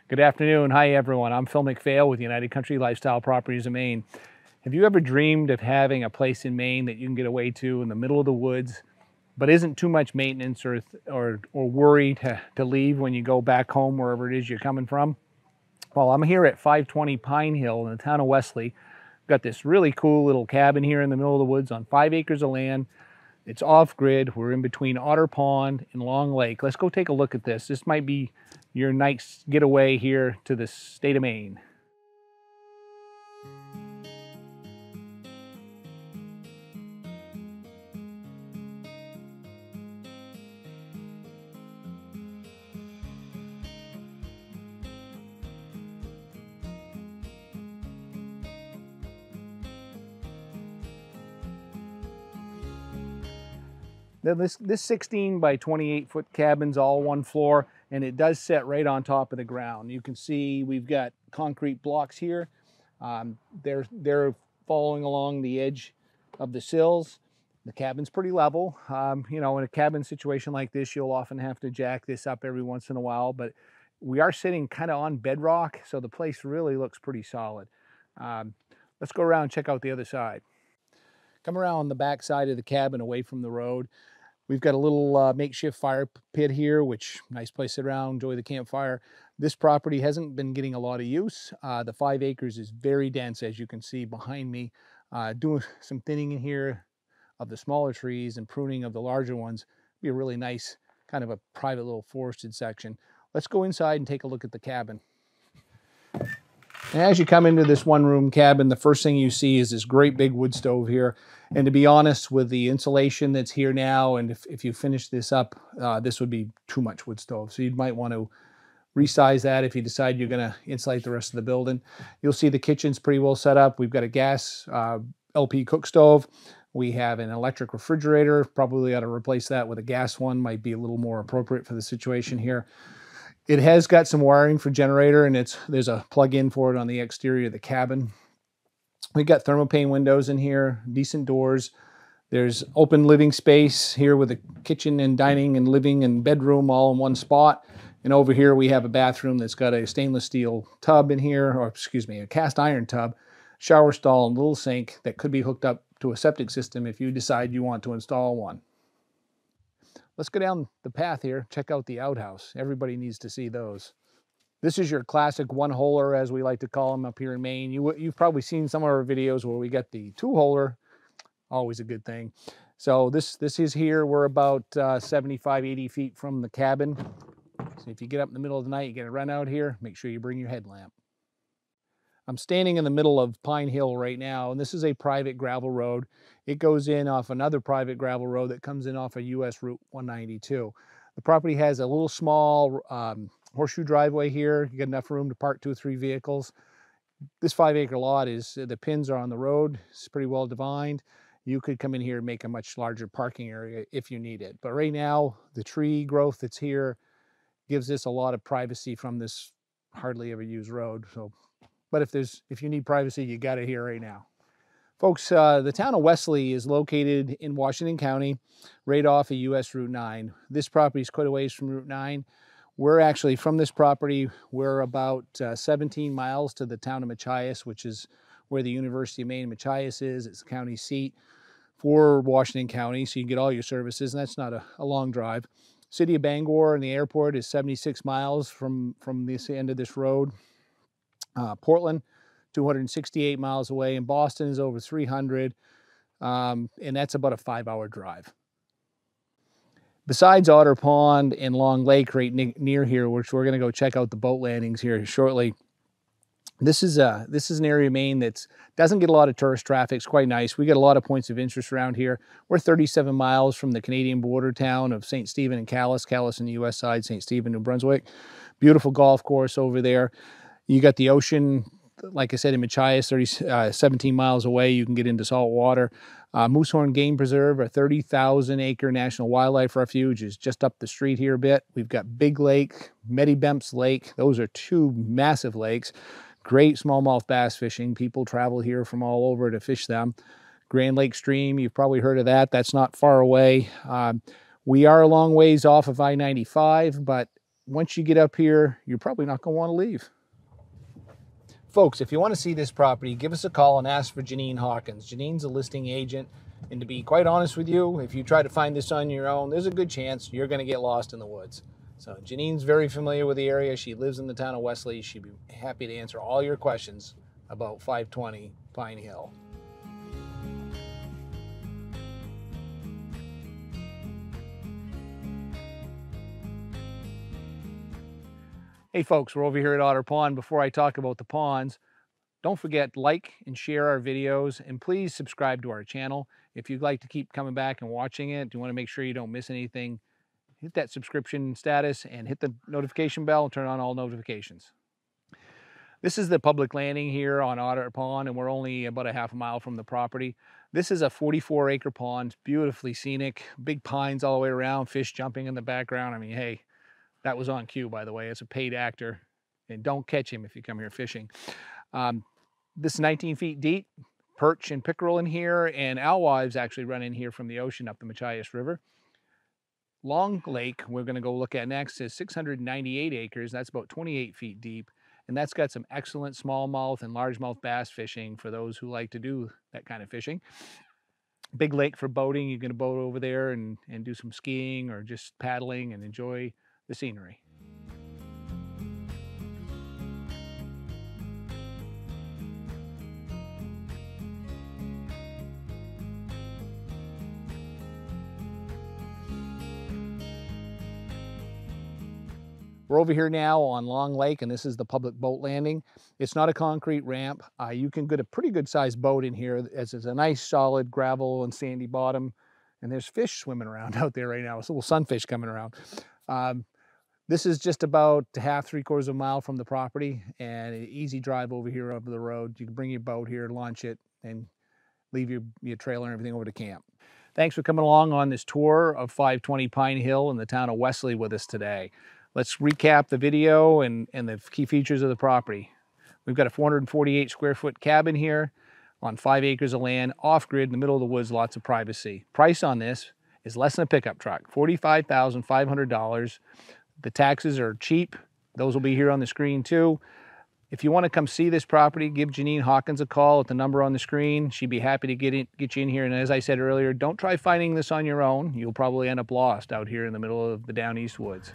Good afternoon. Hi, everyone. I'm Phil McPhail with United Country Lifestyle Properties of Maine. Have you ever dreamed of having a place in Maine that you can get away to in the middle of the woods, but isn't too much maintenance or worry to leave when you go back home wherever it is you're coming from? Well, I'm here at 520 Pine Hill in the town of Wesley. Got this really cool little cabin here in the middle of the woods on 5 acres of land. It's off-grid. We're in between Otter Pond and Long Lake. Let's go take a look at this. This might be your nice getaway here to the state of Maine. Now this 16 by 28 foot cabin's all one floor, and it does set right on top of the ground. You can see we've got concrete blocks here. They're following along the edge of the sills. The cabin's pretty level. You know, in a cabin situation like this, you'll often have to jack this up every once in a while, but we are sitting kind of on bedrock, so the place really looks pretty solid. Let's go around and check out the other side. Come around the back side of the cabin away from the road. We've got a little makeshift fire pit here, which nice place to sit around, enjoy the campfire. This property hasn't been getting a lot of use. The 5 acres is very dense, as you can see behind me. Doing some thinning in here of the smaller trees and pruning of the larger ones. Be a really nice kind of a private little forested section. Let's go inside and take a look at the cabin. And as you come into this one-room cabin, the first thing you see is this great big wood stove here. And to be honest, with the insulation that's here now, and if you finish this up, this would be too much wood stove. So you might want to resize that if you decide you're going to insulate the rest of the building. You'll see the kitchen's pretty well set up. We've got a gas LP cook stove. We have an electric refrigerator. Probably ought to replace that with a gas one. Might be a little more appropriate for the situation here. It has got some wiring for generator, and there's a plug-in for it on the exterior of the cabin. We've got thermopane windows in here, decent doors. There's open living space here with a kitchen and dining and living and bedroom all in one spot. And over here we have a bathroom that's got a stainless steel tub in here, or excuse me, a cast iron tub, shower stall, and little sink that could be hooked up to a septic system if you decide you want to install one. Let's go down the path here, check out the outhouse. Everybody needs to see those. This is your classic one-holer, as we like to call them up here in Maine. You've probably seen some of our videos where we get the two-holer, always a good thing. So this is here. We're about 75, 80 feet from the cabin. So if you get up in the middle of the night, you get to run out here, make sure you bring your headlamp. I'm standing in the middle of Pine Hill right now, and this is a private gravel road. It goes in off another private gravel road that comes in off of US Route 192. The property has a little small horseshoe driveway here. You got enough room to park 2 or 3 vehicles. This 5 acre lot the pins are on the road. It's pretty well defined. You could come in here and make a much larger parking area if you need it. But right now, the tree growth that's here gives this a lot of privacy from this hardly ever used road. But if you need privacy, you got it here right now. Folks, the town of Wesley is located in Washington County, right off of US Route 9. This property is quite a ways from Route 9. We're actually, from this property, we're about 17 miles to the town of Machias, which is where the University of Maine Machias is. It's the county seat for Washington County, so you can get all your services, and that's not a long drive. City of Bangor and the airport is 76 miles from this end of this road. Portland, 268 miles away, and Boston is over 300, and that's about a 5-hour drive. Besides Otter Pond and Long Lake right near here, which we're going to go check out the boat landings here shortly, this is an area of Maine that doesn't get a lot of tourist traffic. It's quite nice. We get a lot of points of interest around here. We're 37 miles from the Canadian border town of St. Stephen and Calais on the US side, St. Stephen, New Brunswick. Beautiful golf course over there. You got the ocean, like I said, in Machias, 17 miles away. You can get into salt water. Moosehorn Game Preserve, a 30,000 acre national wildlife refuge, is just up the street here a bit. We've got Big Lake, Medibemps Lake. Those are 2 massive lakes. Great smallmouth bass fishing. People travel here from all over to fish them. Grand Lake Stream, you've probably heard of that. That's not far away. We are a long ways off of I-95, but once you get up here, you're probably not going to want to leave. Folks, if you want to see this property, give us a call and ask for Janine Hawkins. Janine's a listing agent, and to be quite honest with you, if you try to find this on your own, there's a good chance you're going to get lost in the woods. So Janine's very familiar with the area. She lives in the town of Wesley. She'd be happy to answer all your questions about 520 Pine Hill. Hey folks, we're over here at Otter Pond. Before I talk about the ponds, don't forget, like and share our videos, and please subscribe to our channel. If you'd like to keep coming back and watching it, you want to make sure you don't miss anything, hit that subscription status and hit the notification bell and turn on all notifications. This is the public landing here on Otter Pond, and we're only about a half a mile from the property. This is a 44-acre pond, beautifully scenic, big pines all the way around, fish jumping in the background. I mean, hey, that was on cue, by the way. It's a paid actor, and don't catch him if you come here fishing. This is 19 feet deep, perch and pickerel in here, and alewives actually run in here from the ocean up the Machias River. Long Lake, we're going to go look at next, is 698 acres. That's about 28 feet deep, and that's got some excellent smallmouth and largemouth bass fishing for those who like to do that kind of fishing. Big lake for boating. You can boat over there and do some skiing or just paddling and enjoy the scenery. We're over here now on Long Lake, and this is the public boat landing. It's not a concrete ramp. You can get a pretty good sized boat in here, as it's a nice solid gravel and sandy bottom, and there's fish swimming around out there right now. It's a little sunfish coming around. This is just about half, 3/4 of a mile from the property, and an easy drive over here over the road. You can bring your boat here, launch it, and leave your trailer and everything over to camp. Thanks for coming along on this tour of 520 Pine Hill in the town of Wesley with us today. Let's recap the video and the key features of the property. We've got a 448 square foot cabin here on 5 acres of land, off-grid, in the middle of the woods, lots of privacy. Price on this is less than a pickup truck, $45,500. The taxes are cheap. Those will be here on the screen too. If you want to come see this property, give Janine Hawkins a call at the number on the screen. She'd be happy to get you in here. And as I said earlier, don't try finding this on your own. You'll probably end up lost out here in the middle of the down east woods.